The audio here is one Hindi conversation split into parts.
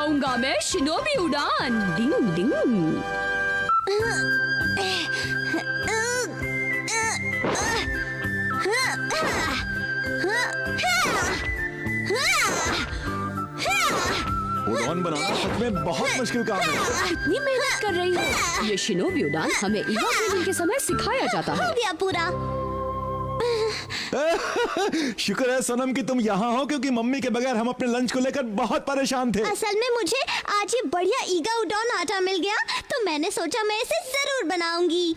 लगाऊंगा मैं शिनोबी उड़ान। डिंग डिंग। उड़ान बनाना सच में बहुत मुश्किल काम है। इतनी मेहनत कर रही हो। ये शिनोबी उड़ान हमें ईवा ट्रेनिंग के समय सिखाया जाता है। हो गया पूरा। शुक्र है सोनम कि तुम यहाँ हो, क्योंकि मम्मी के बगैर हम अपने लंच को लेकर बहुत परेशान थे। असल में मुझे आज ये बढ़िया ईगा उडॉन आटा मिल गया, तो मैंने सोचा मैं इसे जरूर बनाऊंगी।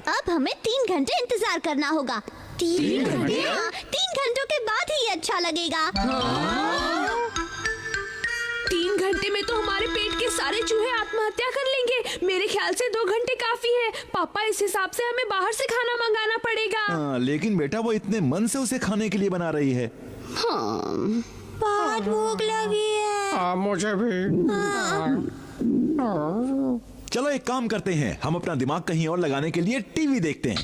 अब हमें 3 घंटे इंतजार करना होगा। 3 घंटे? 3 घंटों के बाद ही ये अच्छा लगेगा। 3 घंटे में तो हमारे पेट के सारे चूहे आत्महत्या कर लेंगे। मेरे ख्याल से 2 घंटे काफी है। पापा, इस हिसाब से हमें बाहर से खाना मंगाना पड़ेगा। लेकिन बेटा वो इतने मन से उसे खाने के लिए बना रही है। बहुत भूख लगी है। मुझे भी। चलो एक काम करते हैं, हम अपना दिमाग कहीं और लगाने के लिए टीवी देखते हैं।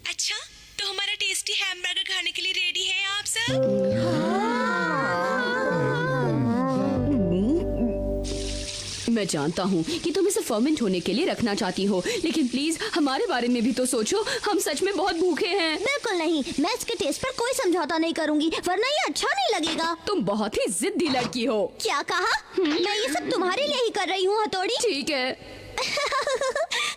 अच्छा, तो हमारा टेस्टी हैमबर्गर खाने के लिए रेडी है आप सब? मैं जानता हूँ कि तुम इसे फर्मेंट होने के लिए रखना चाहती हो, लेकिन प्लीज हमारे बारे में भी तो सोचो। हम सच में बहुत भूखे हैं। बिल्कुल नहीं, मैं इसके टेस्ट पर कोई समझौता नहीं करूंगी, वरना ये अच्छा नहीं लगेगा। तुम बहुत ही जिद्दी लड़की हो। क्या कहा? मैं ये सब तुम्हारे लिए ही कर रही हूँ हथौड़ी। ठीक है।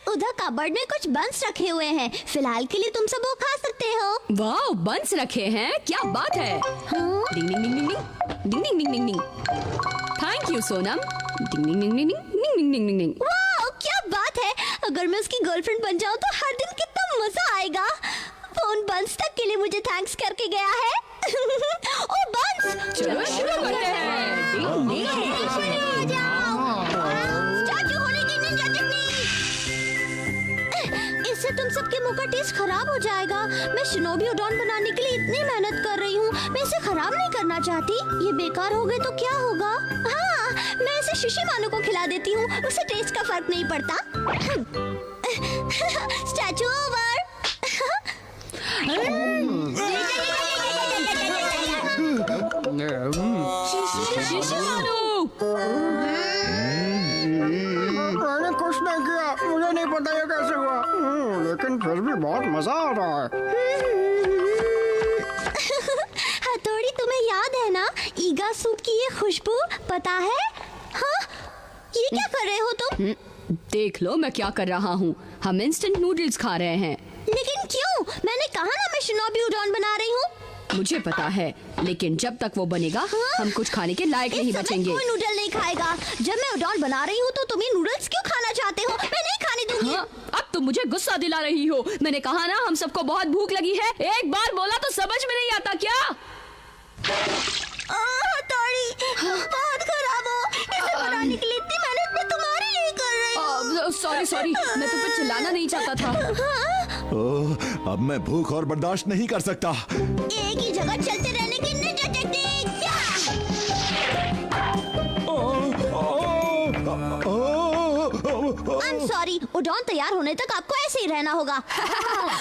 उधर कबर्ड में कुछ बंस रखे हुए हैं, फिलहाल के लिए तुम सब वो खा सकते हो। वाह, बंस रखे हैं, क्या बात है। Ding ding ding ding ding ding ding ding ding. Thank you Sonam. Ding ding ding ding ding ding ding ding ding. वाह, क्या बात है। अगर मैं उसकी गर्लफ्रेंड बन जाऊँ तो हर दिन कितना मजा आएगा। वो उन बंस तक के लिए मुझे थैंक्स करके गया है। ओ बंस, चलो शुरू करते हैं। डिंग डिंग। स्टैच्यू होने की निंजा टेक्निक। इससे तुम सबके मुंह का टेस्ट खराब हो जाएगा। मैं शिनोबी उडॉन बनाने के लिए इतनी मेहनत कर रही हूँ, मैं इसे खराब नहीं करना चाहती। ये बेकार हो गए तो क्या होगा? हाँ, मैं इसे शिशी मानो को खिला देती हूँ, उसे टेस्ट का फर्क नहीं पड़ता। Statue over. शिशी मानो। मैंने कुछ नहीं किया, मुझे नहीं पता ये कैसे हुआ, लेकिन फिर भी बहुत मजा आ रहा है। हथौड़ी, तुम्हें याद है ना ईगा सूप की ये खुशबू? पता है? हाँ, ये क्या कर रहे हो तुम? देख लो मैं क्या कर रहा हूँ। हम इंस्टेंट नूडल्स खा रहे हैं। लेकिन क्यों? मैंने कहा ना मैं शिनोबी उडॉन बना रही हूँ। मुझे पता है, लेकिन जब तक वो बनेगा हम कुछ खाने के लायक नहीं बचेंगे। कोई नूडल नहीं खाएगा। जब मैं उडॉन बना रही हूँ तो तुम ये नूडल्स क्यों खाना चाहते हो? मैं नहीं खाने दूंगी। हाँ, अब तुम मुझे गुस्सा दिला रही हो। मैंने कहा ना हम सबको बहुत भूख लगी है। एक बार बोला तो समझ में नहीं आता क्या? हथौड़ी, बहुत खराब हो। इसे बनाने के लिए इतनी मेहनत मैं तुम्हारे लिए कर रही हूँ। सॉरी, मैं तुम पे चिल्लाना नहीं चाहता था। ओह, अब मैं भूख और बर्दाश्त नहीं कर सकता। एक ही जगह चलते रहने की ninja technique. I am sorry, udon तैयार होने तक आपको ऐसे ही रहना होगा।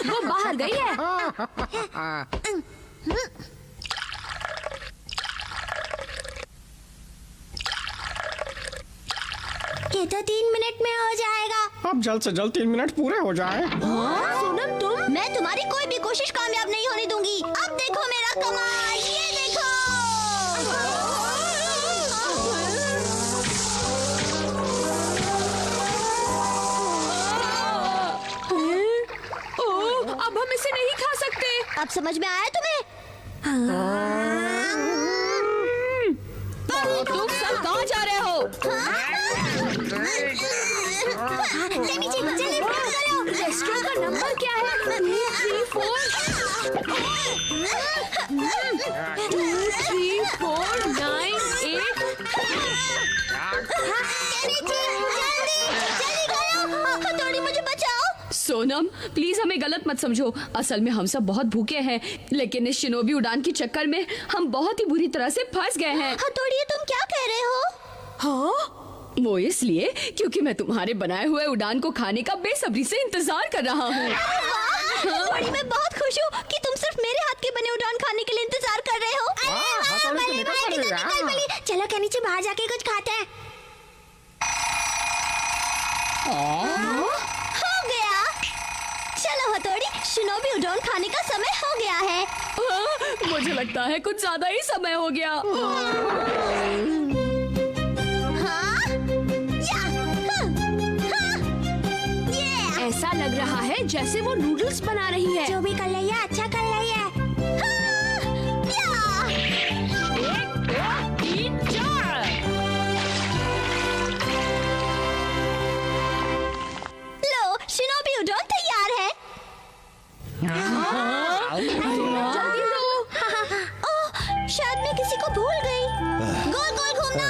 वो बाहर गई है। ये तो 3 मिनट में हो जाएगा। अब जल्द से जल्द 3 मिनट पूरे हो जाए। सोनम, तुम? मैं तुम्हारी कोई भी कोशिश कामयाब नहीं होने दूंगी। अब देखो मेरा कमाल, ये देखो। ओह, अब हम इसे नहीं खा सकते। अब समझ में आया तुम्हें? तुम सब कहाँ जा रहे हो? रेस्टोरेंट का नंबर क्या है? 2342988। हथौड़ी, मुझे बचाओ। सोनम, प्लीज हमें गलत मत समझो। असल में हम सब बहुत भूखे हैं, लेकिन इस शिनोबी उड़ान के चक्कर में हम बहुत ही बुरी तरह से फंस गए हैं। हथौड़ी, तुम क्या कह रहे हो? हाँ, वो इसलिए क्योंकि मैं तुम्हारे बनाए हुए उड़ान को खाने का बेसब्री से इंतजार कर रहा हूँ। हथौड़ी, मैं बहुत खुश हूँ कि तुम सिर्फ मेरे हाथ के बने उड़ान खाने के लिए इंतजार कर रहे हो। बाहर जाके कुछ खाते हैं। हो गया। चलो हथौड़ी, शिनोबी उडोन खाने का समय हो गया है। मुझे लगता है कुछ ज्यादा ही समय हो गया। हाँ? या, हाँ, ये। ऐसा लग रहा है जैसे वो नूडल्स बना रही है। जो भी कर रही है अच्छा कर रही है। हाँ, या। 1, 2, 3, 4। लो, शिनोबी उडोन तैयार है। जल्दी दो। ओह, शायद मैं किसी को भूल गई। गोल गोल घूमना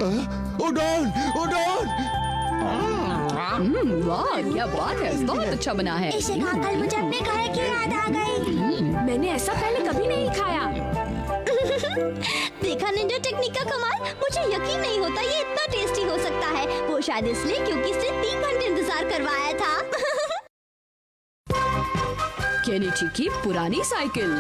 बंद। उड़ान उड़ान। वाह, क्या बात है, बहुत अच्छा बना है। इसे खाकर मुझे अपने घर की याद आ गई। मैंने ऐसा पहले कभी नहीं खाया। देखा निंजा टेक्निक का कमाल। मुझे यकीन नहीं होता ये इतना टेस्टी हो सकता है। वो शायद इसलिए क्योंकि इसने 3 घंटे इंतजार करवाया था। केनिची की पुरानी साइकिल।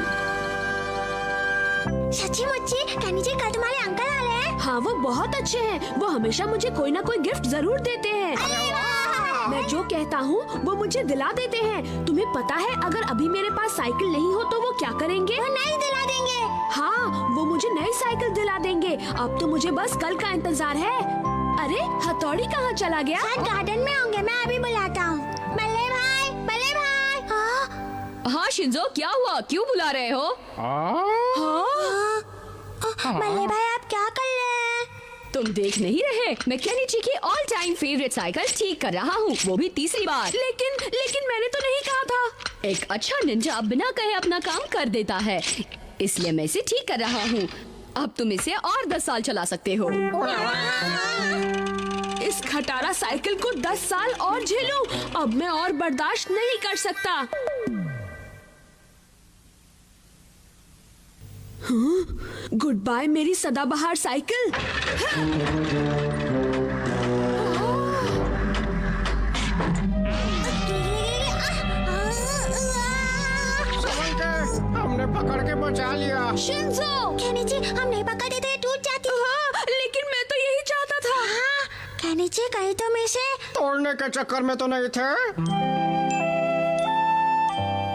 सच्ची मुच्ची केनिची, कल तुम्हारे अंकल आ रहे हैं। हाँ, वो बहुत अच्छे हैं। वो हमेशा मुझे कोई ना कोई गिफ्ट जरूर देते हैं। अरे वाह! मैं जो कहता हूँ वो मुझे दिला देते हैं। तुम्हें पता है अगर अभी मेरे पास साइकिल नहीं हो तो वो क्या करेंगे? वो नहीं दिला देंगे। हाँ, वो मुझे नई साइकिल दिला देंगे। अब तो मुझे बस कल का इंतजार है। अरे हथौड़ी कहाँ चला गया? शायद गार्डन में होंगे, मैं अभी बुलाता हूँ। बल्ले भाई, बल्ले भाई। हाँ शिंजो, क्या हुआ? क्यों बुला रहे हो? बल्ले भाई, आप क्या कर रहे हैं? तुम देख नहीं रहे? मैं केनिची की ऑल टाइम फेवरेट साइकिल ठीक कर रहा हूँ, वो भी तीसरी बार। लेकिन मैंने तो नहीं कहा था। एक अच्छा निंजा बिना कहे अपना काम कर देता है, इसलिए मैं इसे ठीक कर रहा हूँ। अब तुम इसे और 10 साल चला सकते हो। इस खटारा साइकिल को 10 साल और झेलूं? अब मैं और बर्दाश्त नहीं कर सकता। गुड बाय मेरी सदाबहार साइकिल। हमने पकड़ के बचा लिया। शिंजो, केनिची, हम नहीं पकड़े थे, टूट जाती। हाँ, लेकिन मैं तो यही चाहता था। हाँ, केनिची, कहीं तुम इसे तोड़ने के चक्कर में तो नहीं थे।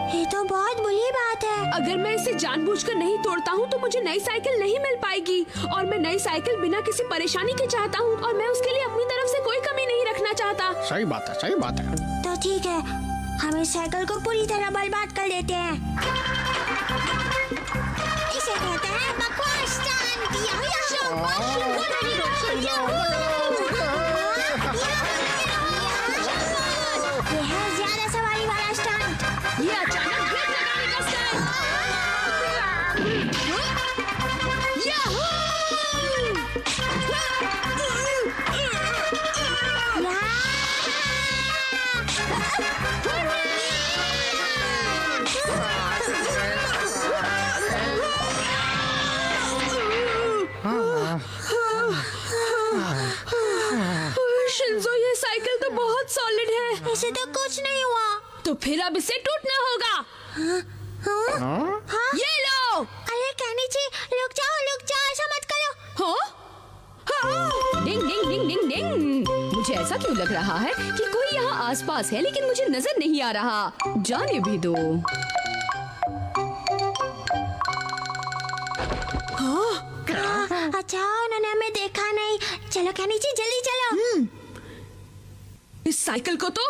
ये तो बहुत बुरी बात है। अगर मैं इसे जानबूझकर नहीं तोड़ता हूँ तो मुझे नई साइकिल नहीं मिल पाएगी, और मैं नई साइकिल बिना किसी परेशानी के चाहता हूँ, और मैं उसके लिए अपनी तरफ से कोई कमी नहीं रखना चाहता। सही बात है, सही बात है। तो ठीक है, हम इस साइकिल को पूरी तरह बर्बाद कर देते हैं। इसे कहते हैं बकवास स्टंट। ये है ज्यादा सवारी वाला स्टंट। ये अचानक ब्रेक लगाने का स्टाइल। शिंजो, ये साइकिल तो बहुत सॉलिड है। इसे तो कुछ नहीं हुआ। तो फिर अब इसे टूटना होगा। हाँ? ये लो। अरे केनिची, रुक जाओ, ऐसा मत करो। हाँ? हाँ? डिंग डिंग डिंग डिंग डिंग। मुझे ऐसा क्यों लग रहा है कि कोई यहाँ आसपास है, लेकिन मुझे नजर नहीं आ रहा। जाने भी दो। अच्छा, उन्होंने हमें देखा नहीं। चलो केनिची, जल्दी चलो। इस साइकिल को तो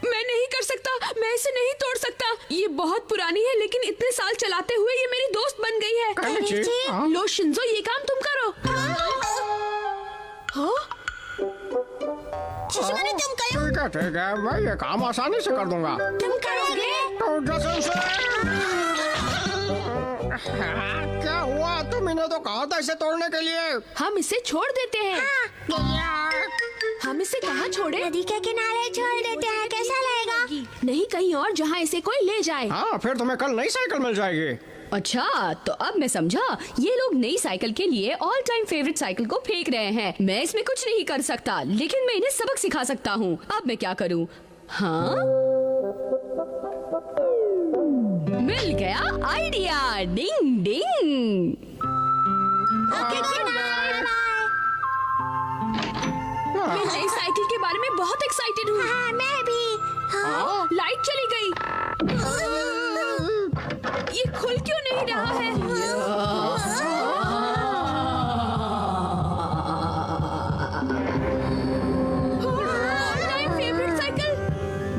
मैं नहीं कर सकता। मैं इसे नहीं तोड़ सकता। ये बहुत पुरानी है, लेकिन इतने साल चलाते हुए ये मेरी दोस्त बन गई है। केनिची, हाँ? लो शिंजो, ये काम तुम करो। हाँ? शिशुमने, तुम करो। ठीक है, मैं ये काम आसानी से कर दूंगा। तुम करोगे? तो कसम से। क्या हुआ? तुमने तो कहा था इसे तोड़ने के लिए। हम इसे छोड़ देते हैं। हम इसे कहाँ छोड़े? नदी के किनारे छोड़ देते हैं, कैसा लगेगा? नहीं, कहीं और जहाँ इसे कोई ले जाए। हाँ, फिर तुम्हें कल नई साइकिल मिल जाएगी। अच्छा, तो अब मैं समझा। ये लोग नई साइकिल के लिए ऑल टाइम फेवरेट साइकिल को फेंक रहे हैं। मैं इसमें कुछ नहीं कर सकता, लेकिन मैं इन्हें सबक सिखा सकता हूँ। अब मैं क्या करूँ? हाँ, मिल गया आइडिया। डिंग डिंग। मैं नई साइकिल के बारे में बहुत एक्साइटेड हूँ। हाँ, मैं भी। लाइट चली गई। ये खुल क्यों नहीं रहा है?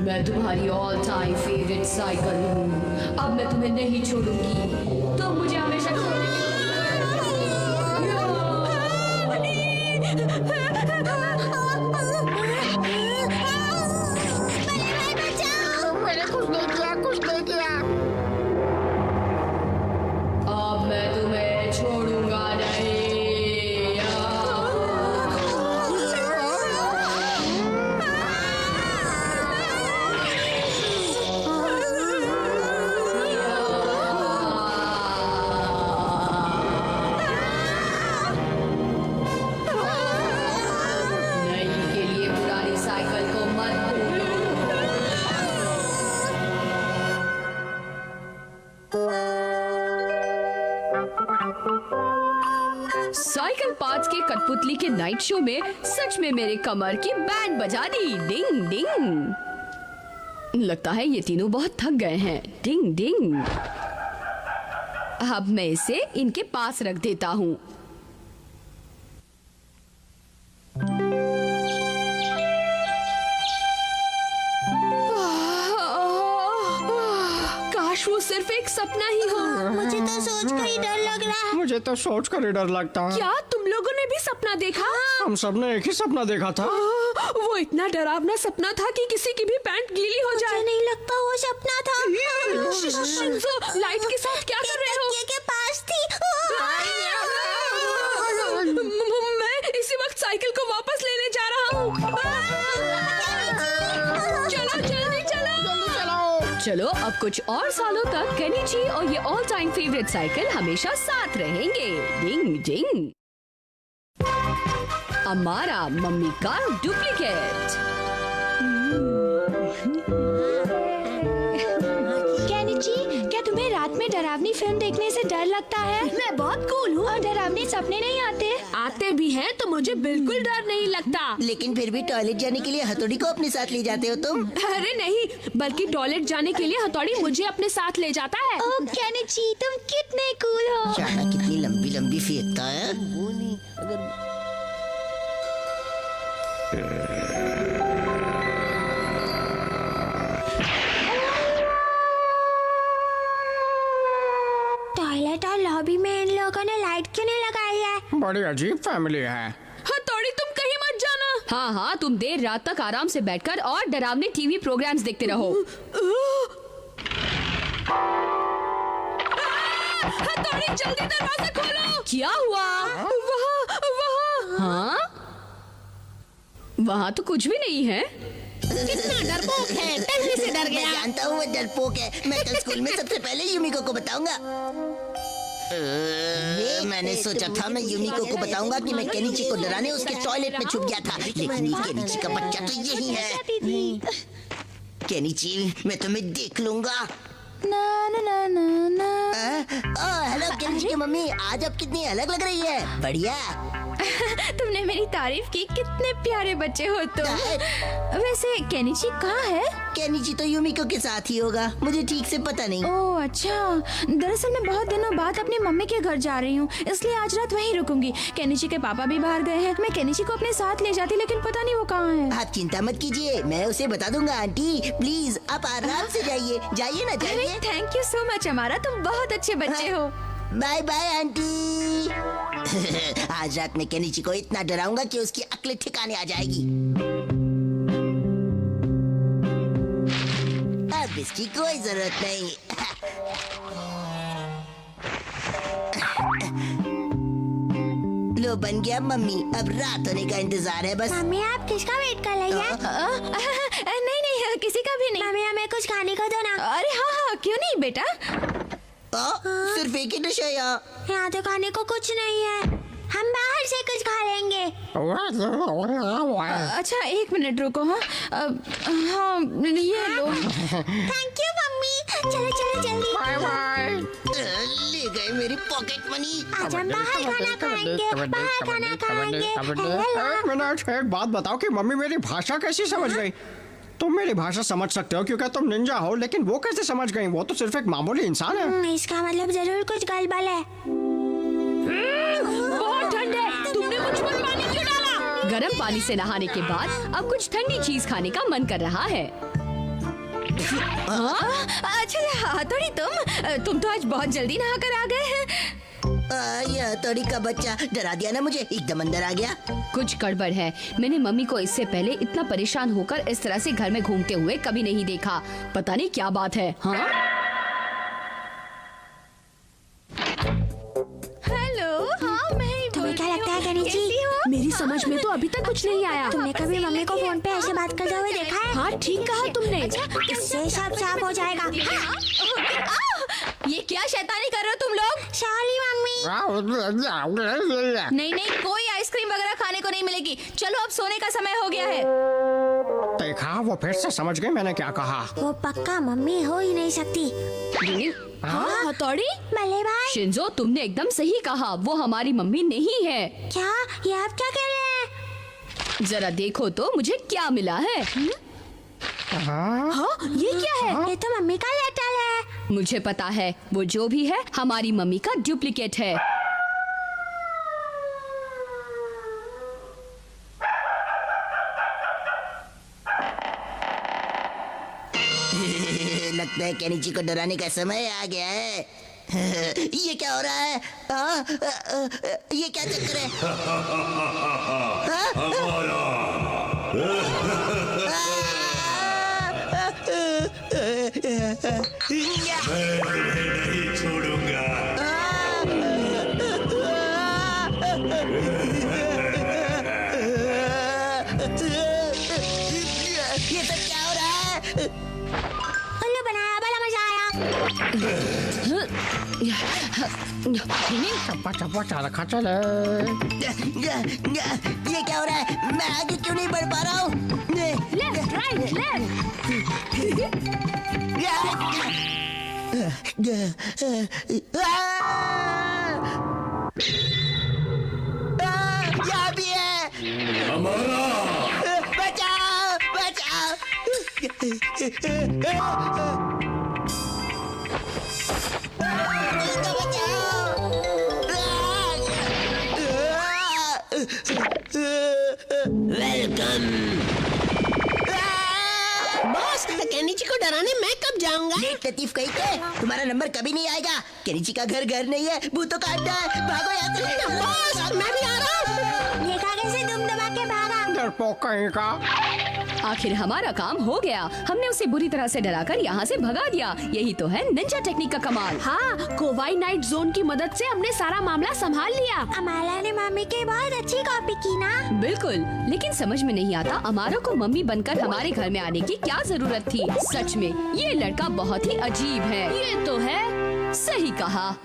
मैं तुम्हारी ऑल टाइम फेवरेट साइकिल हूँ। अब मैं तुम्हें नहीं छोड़ूंगी। तो मुझे हमेशा मैंने कुछ नहीं किया, कुछ नहीं किया। अब मैं तुम्हें छोड़ूंगा नहीं। साइकिल पार्ट्स के कठपुतली के नाइट शो में सच में मेरे कमर की बैंड बजा दी। डिंग डिंग। लगता है ये तीनों बहुत थक गए हैं। डिंग डिंग। अब मैं इसे इनके पास रख देता हूँ। काश वो सिर्फ एक सपना ही हो। मुझे तो सोचकर ही डर लग रहा है। मुझे तो सोच कर ही डर लगता है। क्या तुम लोगों ने भी सपना देखा? हम सबने एक ही सपना देखा था। वो इतना डरावना सपना था कि किसी की भी पैंट गीली हो जाए। मुझे नहीं लगता वो सपना था। शिंजो, लाइट के साथ क्या कर रहे हो? तकिए के पास थी। मैं इसी वक्त साइकिल को वापस लेने जा रहा हूँ। चलो जल्दी चलो। चलो अब कुछ और सालों तक केनिची और ये ऑल टाइम फेवरेट साइकिल हमेशा साथ रहेंगे। डिंग डिंग। हमारा मम्मी का डुप्लीकेट। केनिची, क्या तुम्हें रात में डरावनी फिल्म देखने से डर लगता है? मैं बहुत कूल हूँ और डरावने सपने नहीं आते। आते भी हैं तो मुझे बिल्कुल डर नहीं लगता। लेकिन फिर भी टॉयलेट जाने के लिए हथौड़ी को अपने साथ ले जाते हो तुम। अरे नहीं, बल्कि टॉयलेट जाने के लिए हथौड़ी मुझे अपने साथ ले जाता है। ओह केनिची, तुम कितने कूल हो। चाहा कितनी लंबी लंबी फेंकता है। टॉयलेट और लॉबी में इन लोगों ने लाइट क्यों नहीं लगाई है? बड़ी अजीब फैमिली है। हथौड़ी तुम कहीं मत जाना। हाँ हाँ, तुम देर रात तक आराम से बैठकर और डरावने टीवी प्रोग्राम्स देखते रहो। हथौड़ी जल्दी दरवाजा खोलो। क्या हुआ? वहाँ हाँ, वहाँ तो कुछ भी नहीं है। कितना डरपोक है, पहले से डर गया। मैं जानता हूँ वो डरपोक है। मैं कल स्कूल में सबसे पहले यूमिको को बताऊंगा। मैंने सोचा था मैं यूमिको को बताऊंगा कि मैं केनिची को डराने उसके टॉयलेट में छुप गया था, लेकिन ये केनिची का बच्चा तो यही है। केनिची, मैं तुम्हें देख लूंगा। ना ना ना ना ना। हेलो केनिची की मम्मी, आज आप कितनी अलग लग रही है। बढ़िया। तुमने मेरी तारीफ की। कितने प्यारे बच्चे हो तुम। वैसे केनिची कहाँ है? केनिची तो यूमिको के साथ ही होगा, मुझे ठीक से पता नहीं। ओह अच्छा, दरअसल मैं बहुत दिनों बाद अपनी मम्मी के घर जा रही हूँ, इसलिए आज रात वहीं रुकूंगी। केनिची के पापा भी बाहर गए हैं। मैं केनिची को अपने साथ ले जाती, लेकिन पता नहीं वो कहाँ है। आप चिंता मत कीजिए, मैं उसे बता दूंगा। आंटी प्लीज आप आराम से जाइए। जाइए ना, जाइए। थैंक यू सो मच अमारा, तुम बहुत अच्छे बच्चे हो। Bye bye aunty. आज रात में केनिची को इतना डराऊंगा कि उसकी अक्ल ठिकाने आ जाएगी। अब इसकी कोई जरूरत नहीं। लो बन गया मम्मी, अब रात होने का इंतजार है बस। मम्मी आप किसका वेट कर रही है? नहीं नहीं, किसी का भी नहीं। मम्मी हमें कुछ खाने को दो ना। अरे हाँ हाँ, क्यों नहीं बेटा। सिर्फ एक ही डिश है यहाँ तो खाने को कुछ नहीं है, हम बाहर से कुछ खा लेंगे। अच्छा एक मिनट रुको। हाँ हाँ ये लो। थैंक यू मम्मी, चलो चलो जल्दी। Bye bye. ले गए मेरी पॉकेट मनी। आज हम बाहर खाना खाएंगे, बाहर खाना खाएंगे। एक मिनट, एक बात बताओ कि मम्मी मेरी भाषा कैसी समझ गई? तुम मेरी भाषा समझ सकते हो क्योंकि तुम निंजा हो, लेकिन वो कैसे समझ गई? वो तो सिर्फ एक मामूली इंसान है। इसका मतलब जरूर कुछ गड़बड़ है। बहुत ठंड है, तुमने मुझ पर पानी क्यों डाला? गर्म पानी से नहाने के बाद अब कुछ ठंडी चीज खाने का मन कर रहा है। अच्छा हथौड़ी, तुम तो आज बहुत जल्दी नहा कर आ गए हैं। यह हथौड़ी का बच्चा डरा दिया ना मुझे, एकदम अंदर आ गया। कुछ गड़बड़ है। मैंने मम्मी को इससे पहले इतना परेशान होकर इस तरह से घर में घूमते हुए कभी नहीं देखा। पता नहीं क्या बात है। हाँ हेलो। हाँ मैं। तुम्हें क्या लगता है गनी जी? मेरी समझ में तो अभी तक कुछ नहीं आया। तुमने कभी मम्मी को फोन पे ऐसे बात करते हुए देखा है? हाँ ठीक कहा तुमने। इससे सब साफ हो जाएगा। ये क्या शैतानी कर रहे हो तुम लोग? Sorry mummy. नहीं नहीं, कोई आइसक्रीम वगैरह खाने को नहीं मिलेगी। चलो अब सोने का समय हो गया है। देखा, वो फिर से समझ गई मैंने क्या कहा। वो पक्का मम्मी हो ही नहीं सकती। हाँ हथौड़ी। भले भाई। शिंजो, तुमने एकदम सही कहा, वो हमारी मम्मी नहीं है। क्या? ये आप क्या कह रहे हैं? जरा देखो तो मुझे क्या मिला है। हाँ ये क्या है? ये तो मम्मी का लेटर है। मुझे पता है, वो जो भी है हमारी मम्मी का डुप्लीकेट है। लगता है केनिची को डराने का समय आ गया है। ये क्या हो रहा है? ये क्या चक्कर है? नहीं छोड़ूंगा। ये सब क्या हो रहा है? उल्लू बनाया, बड़ा मजा आया। चप्पा चप्पा रखा चले। ये क्या हो रहा है? मैं आगे क्यों नहीं बढ़ पा रहा हूँ? Left right left. यहाँ भी है। बचाओ बचाओ। वेलकम। बॉस, केनिची को डराने मैं कब जाऊंगा? लेट लतीफ कहीं के, तुम्हारा नंबर कभी नहीं आएगा। केनिची का घर नहीं है, भूतों का अड्डा है। भागो यहाँ से। बॉस, मैं भी आ रहा हूँ। देखा कैसे दुम दबा के भागा। डरपोक कहीं का। आखिर हमारा काम हो गया। हमने उसे बुरी तरह से डराकर यहाँ से भगा दिया। यही तो है निंजा टेक्निक का कमाल। हाँ, कोवाई नाइट जोन की मदद से हमने सारा मामला संभाल लिया। अमाला ने मम्मी की बहुत अच्छी कॉपी की ना। बिल्कुल, लेकिन समझ में नहीं आता अमारा को मम्मी बनकर हमारे घर में आने की क्या जरूरत थी। सच में ये लड़का बहुत ही अजीब है। ये तो है, सही कहा।